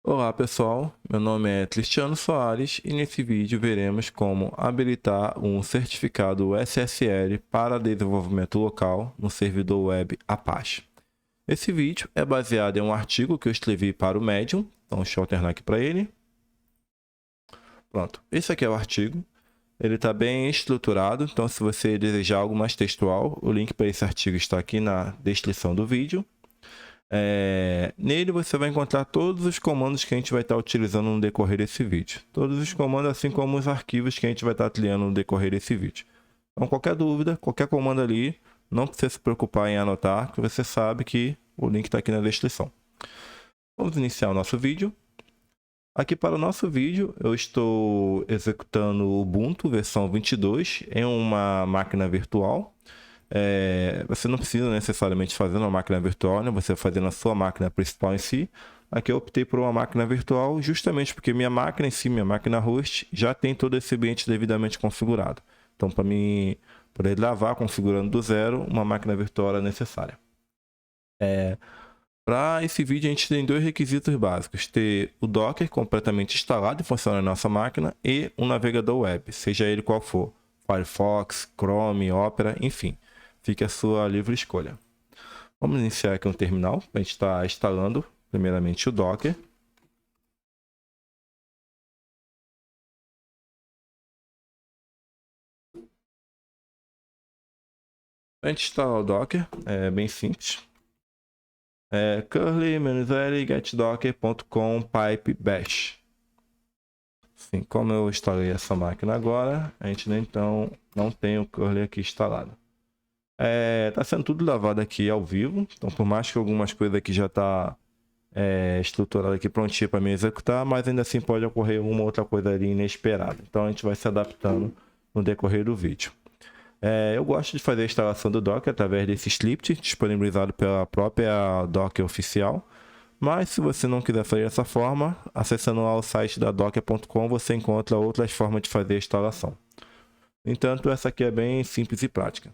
Olá pessoal, meu nome é Cristiano Soares e nesse vídeo veremos como habilitar um certificado SSL para desenvolvimento local no servidor web Apache. Esse vídeo é baseado em um artigo que eu escrevi para o Medium, então deixa eu alternar aqui para ele. Pronto, esse aqui é o artigo, ele está bem estruturado, então se você desejar algo mais textual, o link para esse artigo está aqui na descrição do vídeo. Nele você vai encontrar todos os comandos que a gente vai estar utilizando no decorrer desse vídeo. Todos os comandos, assim como os arquivos que a gente vai estar criando no decorrer desse vídeo. Então, qualquer dúvida, qualquer comando ali, não precisa se preocupar em anotar, que você sabe que o link está aqui na descrição. Vamos iniciar o nosso vídeo. Aqui para o nosso vídeo, eu estou executando o Ubuntu versão 22 em uma máquina virtual. Você não precisa necessariamente fazer uma máquina virtual, né? Você vai fazer na sua máquina principal em si. Aqui eu optei por uma máquina virtual justamente porque minha máquina em si, minha máquina host, já tem todo esse ambiente devidamente configurado. Então, para mim poder gravar configurando do zero, uma máquina virtual é necessária. Para esse vídeo, a gente tem dois requisitos básicos: ter o Docker completamente instalado e funcionando na nossa máquina e um navegador web, seja ele qual for, Firefox, Chrome, Opera, enfim, fique a sua livre escolha. Vamos iniciar aqui um terminal, a gente está instalando primeiramente o Docker. A gente instalar o Docker, é bem simples. Curly-l getdocker.com pipe bash. Sim, como eu instalei essa máquina agora, a gente então não tem o curly aqui instalado. Tá sendo tudo lavado aqui ao vivo, então por mais que algumas coisas aqui já tá estruturada aqui prontinha para me executar, mas ainda assim pode ocorrer uma outra coisa ali inesperada. Então a gente vai se adaptando no decorrer do vídeo. Eu gosto de fazer a instalação do Docker através desse script disponibilizado pela própria Docker oficial. Mas se você não quiser fazer dessa forma, acessando lá o site da docker.com você encontra outras formas de fazer a instalação. No entanto, essa aqui é bem simples e prática.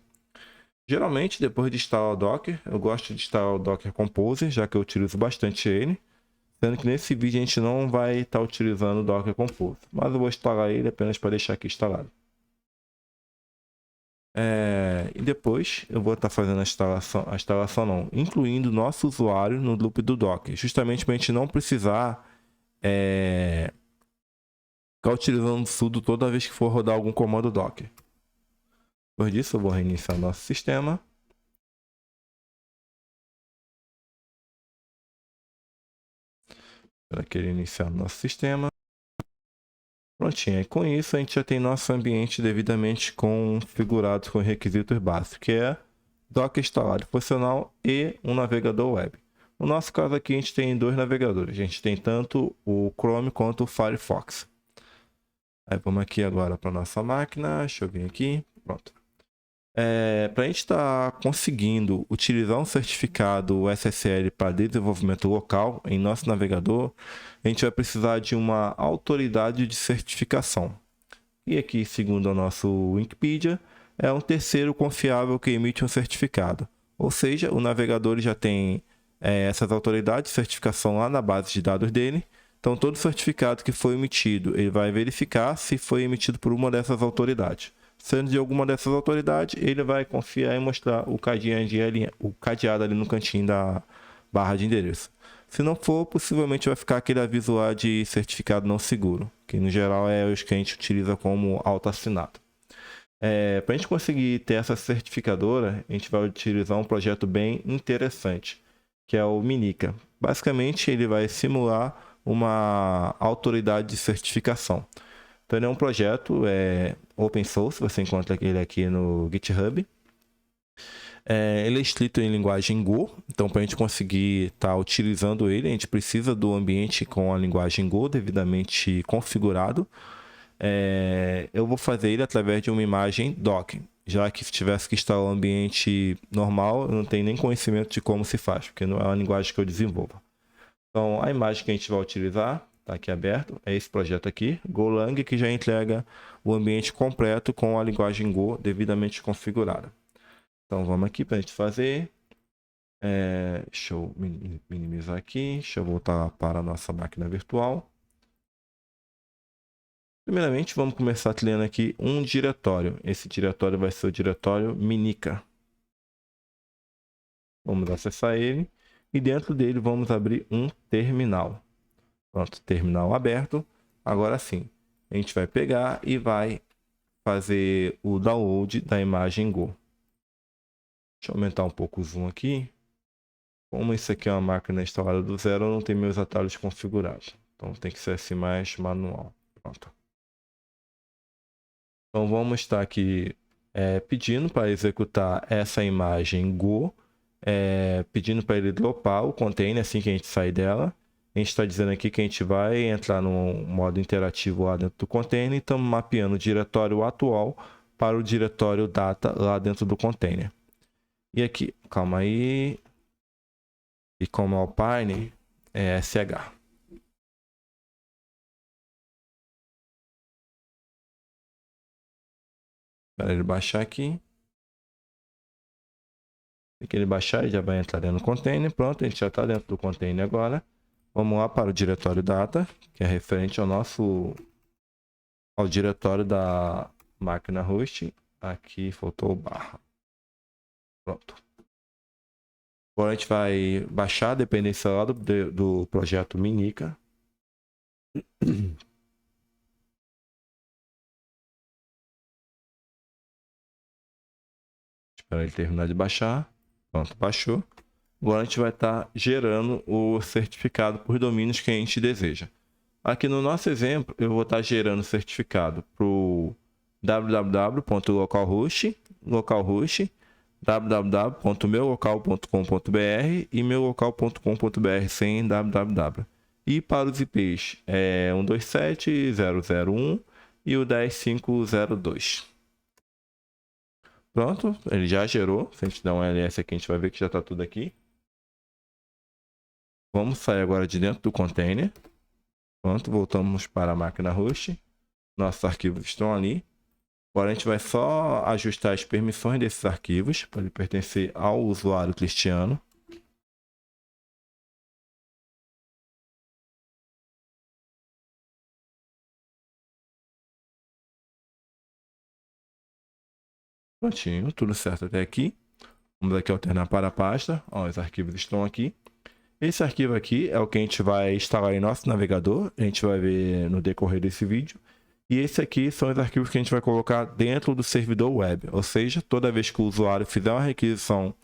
Geralmente, depois de instalar o Docker, eu gosto de instalar o Docker Composer, já que eu utilizo bastante ele. Sendo que nesse vídeo a gente não vai estar utilizando o Docker Composer, mas eu vou instalar ele apenas para deixar aqui instalado. E depois eu vou estar fazendo a instalação não, incluindo nosso usuário no loop do Docker, justamente para a gente não precisar ficar utilizando o sudo toda vez que for rodar algum comando Docker. Depois disso eu vou reiniciar nosso sistema. Para querer iniciar nosso sistema. Prontinho, e com isso a gente já tem nosso ambiente devidamente configurado com requisitos básicos, que é Docker instalado funcional e um navegador web. No nosso caso aqui a gente tem dois navegadores, a gente tem tanto o Chrome quanto o Firefox. Aí vamos aqui agora para nossa máquina, deixa eu vir aqui, pronto. Para a gente estar conseguindo utilizar um certificado SSL para desenvolvimento local em nosso navegador, a gente vai precisar de uma autoridade de certificação. E aqui, segundo o nosso Wikipedia, é um terceiro confiável que emite um certificado. Ou seja, o navegador já tem essas autoridades de certificação lá na base de dados dele. Então, todo certificado que foi emitido, ele vai verificar se foi emitido por uma dessas autoridades. Sendo de alguma dessas autoridades, ele vai confiar e mostrar o cadeado ali no cantinho da barra de endereço. Se não for, possivelmente vai ficar aquele aviso lá de certificado não seguro, que no geral é os que a gente utiliza como autoassinado. Para a gente conseguir ter essa certificadora, a gente vai utilizar um projeto bem interessante, que é o Minica. Basicamente, ele vai simular uma autoridade de certificação. Então, ele é um projeto open source, você encontra ele aqui no GitHub. Ele é escrito em linguagem Go, então para a gente conseguir estar utilizando ele, a gente precisa do ambiente com a linguagem Go devidamente configurado. Eu vou fazer ele através de uma imagem Docker, já que se tivesse que instalar um ambiente normal, eu não tenho nem conhecimento de como se faz, porque não é uma linguagem que eu desenvolvo. Então, a imagem que a gente vai utilizar, está aqui aberto, é esse projeto aqui, Golang, que já entrega o ambiente completo com a linguagem Go devidamente configurada. Então, vamos aqui para a gente fazer. Deixa eu minimizar aqui. Deixa eu voltar para a nossa máquina virtual. Primeiramente, vamos começar criando aqui um diretório. Esse diretório vai ser o diretório Minica. Vamos acessar ele. E dentro dele vamos abrir um terminal. Pronto, terminal aberto. Agora sim, a gente vai pegar e vai fazer o download da imagem Go. Deixa eu aumentar um pouco o zoom aqui. Como isso aqui é uma máquina instalada do zero, eu não tenho meus atalhos configurados. Então tem que ser assim mais manual. Pronto. Então vamos estar aqui pedindo para executar essa imagem Go. Pedindo para ele dropar o container assim que a gente sair dela. A gente está dizendo aqui que a gente vai entrar no modo interativo lá dentro do container e estamos mapeando o diretório atual para o diretório data lá dentro do container. E aqui, calma aí. E como Alpine, é SH. Para ele baixar aqui. Se ele baixar, ele já vai entrar dentro do container. Pronto, a gente já está dentro do container agora. Vamos lá para o diretório data, que é referente ao diretório da máquina host. Aqui faltou o barra. Pronto. Agora a gente vai baixar a dependência lá do projeto Minica. Espera ele terminar de baixar. Pronto, baixou. Agora a gente vai estar gerando o certificado por domínios que a gente deseja. Aqui no nosso exemplo, eu vou estar gerando certificado para o www.localhost, www.meulocal.com.br e meulocal.com.br sem www. E para os IPs 127.0.0.1 e o 10.5.0.2. Pronto, ele já gerou. Se a gente der um ls aqui, a gente vai ver que já está tudo aqui. Vamos sair agora de dentro do container. Pronto, voltamos para a máquina host. Nossos arquivos estão ali. Agora a gente vai só ajustar as permissões desses arquivos para ele pertencer ao usuário Cristiano. Prontinho, tudo certo até aqui. Vamos aqui alternar para a pasta. Ó, os arquivos estão aqui. Esse arquivo aqui é o que a gente vai instalar em nosso navegador. A gente vai ver no decorrer desse vídeo. E esse aqui são os arquivos que a gente vai colocar dentro do servidor web. Ou seja, toda vez que o usuário fizer uma requisição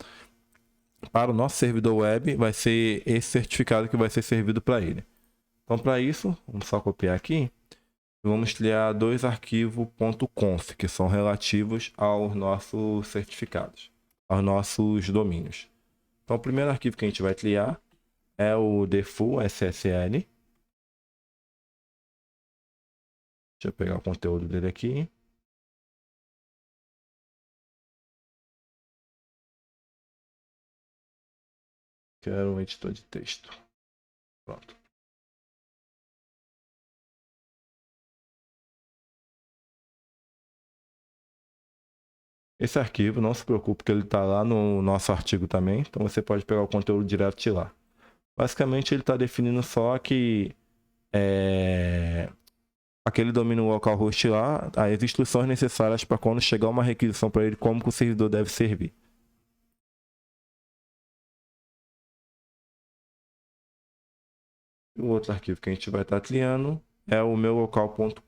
para o nosso servidor web, vai ser esse certificado que vai ser servido para ele. Então, para isso, vamos só copiar aqui. Vamos criar dois arquivos .conf, que são relativos aos nossos certificados, aos nossos domínios. Então, o primeiro arquivo que a gente vai criar é o default SSL. Deixa eu pegar o conteúdo dele aqui. Quero um editor de texto. Pronto. Esse arquivo, não se preocupe que ele está lá no nosso artigo também. Então você pode pegar o conteúdo direto de lá. Basicamente ele está definindo só que aquele domínio localhost lá, as instruções necessárias para quando chegar uma requisição para ele, como que o servidor deve servir. O outro arquivo que a gente vai estar criando é o meulocal.com.br,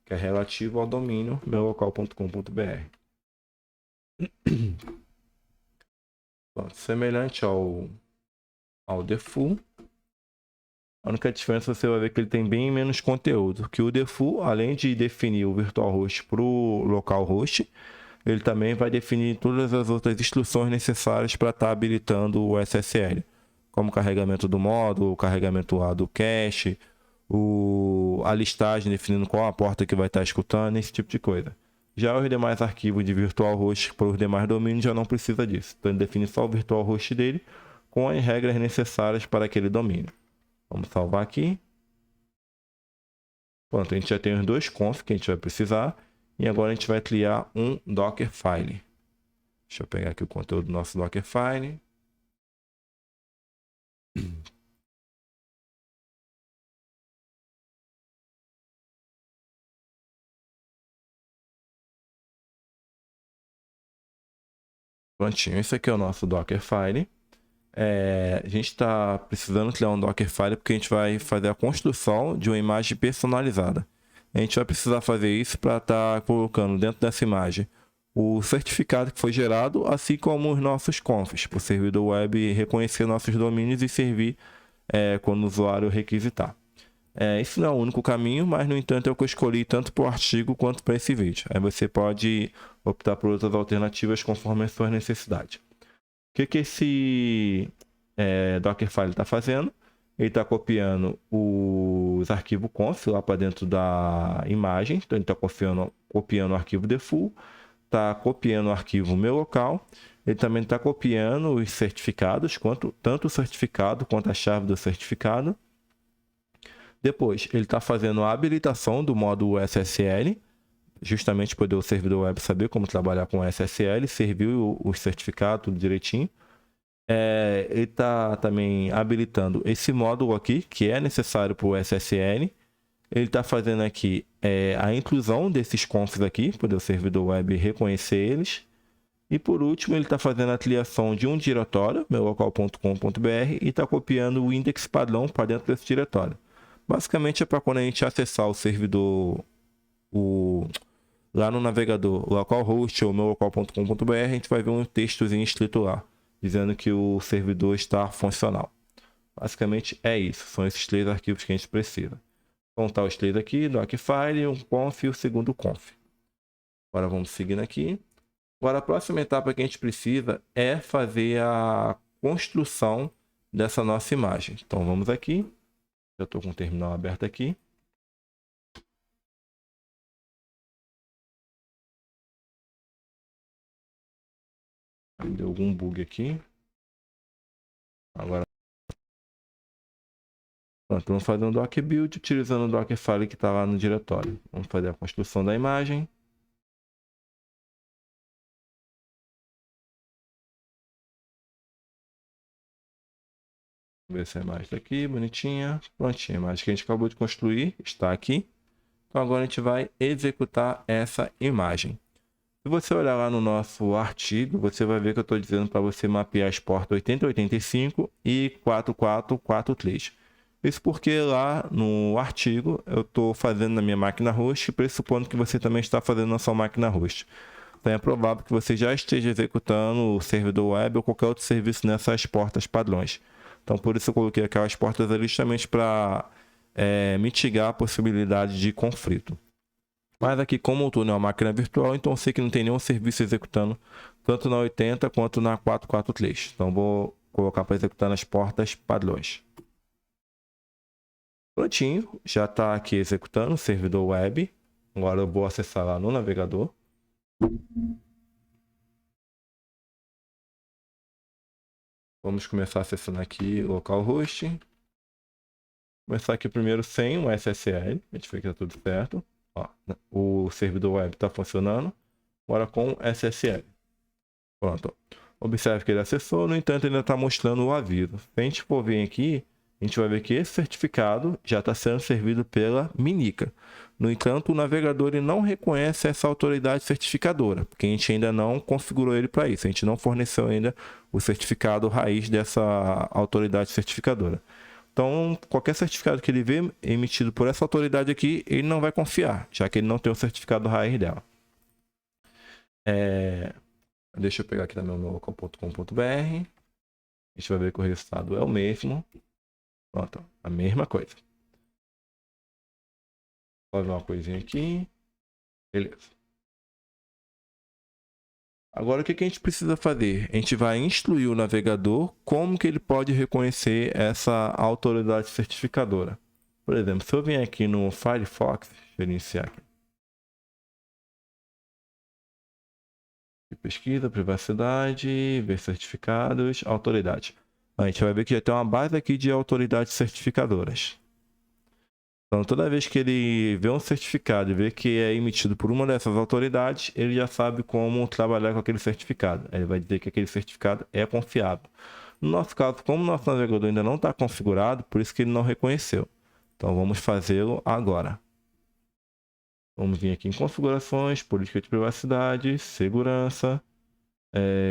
que é relativo ao domínio meulocal.com.br. Semelhante ao default, a única diferença você vai ver que ele tem bem menos conteúdo. Que o default, além de definir o virtual host para o localhost, ele também vai definir todas as outras instruções necessárias para estar habilitando o SSL, como o carregamento do módulo, o carregamento lá do cache, a listagem definindo qual a porta que vai estar escutando, esse tipo de coisa. Já os demais arquivos de virtual host para os demais domínios já não precisa disso. Então ele define só o virtual host dele com as regras necessárias para aquele domínio. Vamos salvar aqui. Pronto, a gente já tem os dois conf que a gente vai precisar. E agora a gente vai criar um Dockerfile. Deixa eu pegar aqui o conteúdo do nosso Dockerfile. Prontinho, esse aqui é o nosso Dockerfile. A gente está precisando criar um Dockerfile porque a gente vai fazer a construção de uma imagem personalizada. A gente vai precisar fazer isso para estar colocando dentro dessa imagem o certificado que foi gerado, assim como os nossos confs, para o servidor web reconhecer nossos domínios e servir quando o usuário requisitar. Esse não é o único caminho, mas no entanto é o que eu escolhi tanto para o artigo quanto para esse vídeo. Aí você pode optar por outras alternativas conforme as suas necessidades. O que esse Dockerfile está fazendo? Ele está copiando os arquivos conf lá para dentro da imagem. Então ele está copiando o arquivo default, está copiando o arquivo meu local. Ele também está copiando os certificados, tanto o certificado quanto a chave do certificado. Depois, ele está fazendo a habilitação do módulo SSL, justamente poder o servidor web saber como trabalhar com SSL, servir o certificado tudo direitinho. Ele está também habilitando esse módulo aqui, que é necessário para o SSL. Ele está fazendo aqui a inclusão desses confs aqui, poder o servidor web reconhecer eles. E por último, ele está fazendo a criação de um diretório, meulocal.com.br, e está copiando o index padrão para dentro desse diretório. Basicamente é para quando a gente acessar o servidor lá no navegador localhost ou meulocal.com.br, a gente vai ver um textozinho escrito lá, dizendo que o servidor está funcional. Basicamente é isso, são esses 3 arquivos que a gente precisa. Vão estar os 3 aqui, Docfile, um conf e o segundo conf. Agora vamos seguindo aqui. Agora a próxima etapa que a gente precisa é fazer a construção dessa nossa imagem. Então vamos aqui. Já estou com o terminal aberto aqui. Deu algum bug aqui. Agora pronto, vamos fazer um doc build utilizando o Dockerfile que está lá no diretório. Vamos fazer a construção da imagem. Vamos ver se a imagem está aqui, bonitinha. Prontinha, a imagem que a gente acabou de construir está aqui. Então agora a gente vai executar essa imagem. Se você olhar lá no nosso artigo, você vai ver que eu estou dizendo para você mapear as portas 8085 e 4443. Isso porque lá no artigo eu estou fazendo na minha máquina host, pressupondo que você também está fazendo na sua máquina host. Então é provável que você já esteja executando o servidor web ou qualquer outro serviço nessas portas padrões. Então por isso eu coloquei aquelas portas ali justamente para mitigar a possibilidade de conflito. Mas aqui, como eu estou numa máquina virtual, então eu sei que não tem nenhum serviço executando tanto na 80 quanto na 443. Então vou colocar para executar nas portas padrões. Prontinho, já está aqui executando o servidor web. Agora eu vou acessar lá no navegador. Vamos começar acessando aqui localhost. Começar aqui primeiro sem o SSL. A gente vê que está tudo certo. Ó, o servidor web está funcionando. Agora com SSL. Pronto. Observe que ele acessou, no entanto, ele ainda está mostrando o aviso. Se a gente for vir aqui, a gente vai ver que esse certificado já está sendo servido pela Minica. No entanto, o navegador ele não reconhece essa autoridade certificadora, porque a gente ainda não configurou ele para isso. A gente não forneceu ainda o certificado raiz dessa autoridade certificadora. Então, qualquer certificado que ele vê emitido por essa autoridade aqui, ele não vai confiar, já que ele não tem o certificado raiz dela. Deixa eu pegar aqui também o meu local.com.br. A gente vai ver que o resultado é o mesmo. Pronto, a mesma coisa. Vou fazer uma coisinha aqui. Beleza. Agora o que a gente precisa fazer? A gente vai instruir o navegador como que ele pode reconhecer essa autoridade certificadora. Por exemplo, se eu vier aqui no Firefox, deixa eu iniciar aqui. Pesquisa, privacidade, ver certificados, autoridade. A gente vai ver que já tem uma base aqui de autoridades certificadoras. Então, toda vez que ele vê um certificado e vê que é emitido por uma dessas autoridades, ele já sabe como trabalhar com aquele certificado. Ele vai dizer que aquele certificado é confiável. No nosso caso, como o nosso navegador ainda não está configurado, por isso que ele não reconheceu. Então, vamos fazê-lo agora. Vamos vir aqui em configurações, política de privacidade, segurança.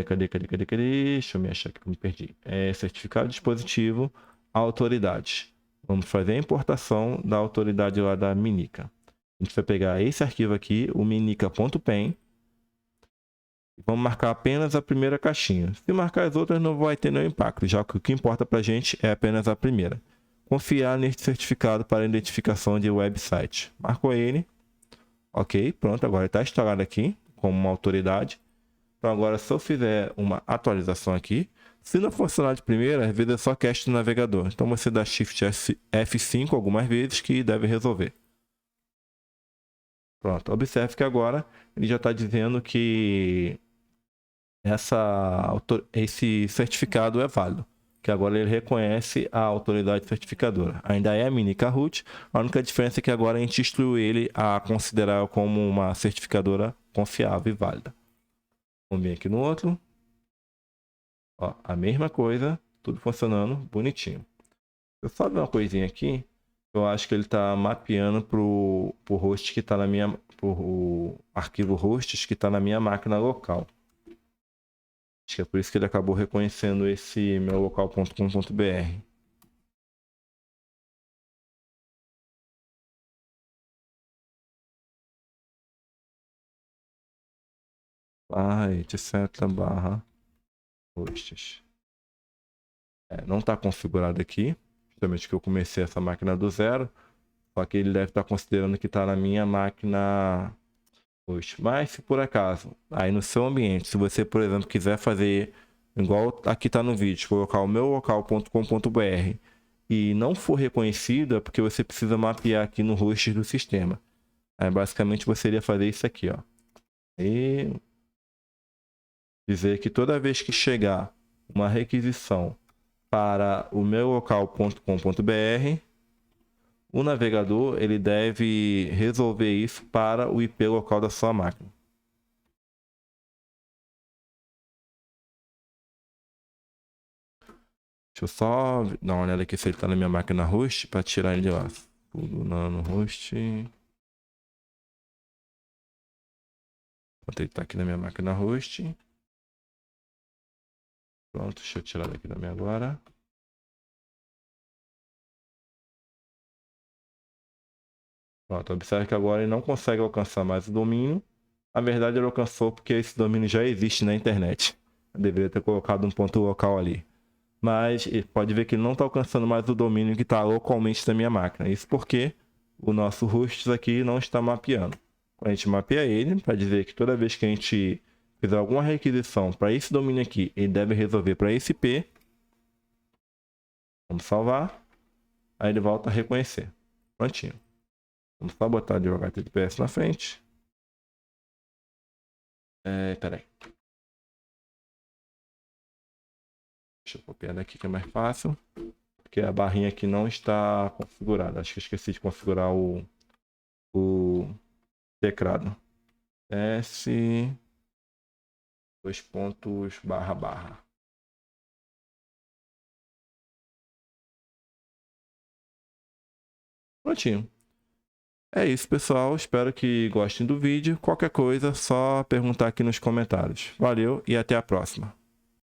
Cadê? Deixa eu me achar aqui que eu me perdi. Certificado de dispositivo, autoridades. Vamos fazer a importação da autoridade lá da Minica. A gente vai pegar esse arquivo aqui, o minica.pen. E vamos marcar apenas a primeira caixinha. Se marcar as outras não vai ter nenhum impacto, já que o que importa para a gente é apenas a primeira. Confiar neste certificado para identificação de website. Marcou ele. Ok, pronto, agora está instalado aqui como uma autoridade. Então agora se eu fizer uma atualização aqui, se não funcionar de primeira, às vezes é só cache do navegador. Então você dá Shift F5 algumas vezes que deve resolver. Pronto, observe que agora ele já está dizendo que esse certificado é válido. Que agora ele reconhece a autoridade certificadora. Ainda é a Minica Root, a única diferença é que agora a gente instruiu ele a considerar como uma certificadora confiável e válida. Vamos vir aqui no outro. Ó, a mesma coisa, tudo funcionando bonitinho. Eu só ver uma coisinha aqui. Eu acho que ele está mapeando pro host que está na minha, pro arquivo hosts que está na minha máquina local. Acho que é por isso que ele acabou reconhecendo esse meu local.com.br. Etc. barra hosts. Não está configurado aqui. Justamente que eu comecei essa máquina do zero. Só que ele deve estar considerando que está na minha máquina host. Mas se por acaso, aí no seu ambiente, se você, por exemplo, quiser fazer igual aqui está no vídeo, colocar o meu local.com.br e não for reconhecido, é porque você precisa mapear aqui no host do sistema. Aí basicamente você iria fazer isso aqui, ó. E dizer que toda vez que chegar uma requisição para o meu local.com.br, o navegador ele deve resolver isso para o IP local da sua máquina. Deixa eu só dar uma olhada aqui se ele está na minha máquina host para tirar ele de lá. Tudo no host. Enquanto ele está aqui na minha máquina host. Pronto, deixa eu tirar daqui da minha agora. Pronto, observe que agora ele não consegue alcançar mais o domínio. Na verdade, ele alcançou porque esse domínio já existe na internet. Eu deveria ter colocado um ponto local ali. Mas pode ver que ele não está alcançando mais o domínio que está localmente na minha máquina. Isso porque o nosso host aqui não está mapeando. A gente mapeia ele para dizer que toda vez que a gente fizer alguma requisição para esse domínio aqui, ele deve resolver para esse IP. Vamos salvar. Aí ele volta a reconhecer. Prontinho. Vamos só botar de HTTPS na frente. Peraí. Deixa eu copiar daqui que é mais fácil. Porque a barrinha aqui não está configurada. Acho que eu esqueci de configurar o teclado. S dois pontos //. Prontinho. É isso, pessoal. Espero que gostem do vídeo. Qualquer coisa, só perguntar aqui nos comentários. Valeu e até a próxima.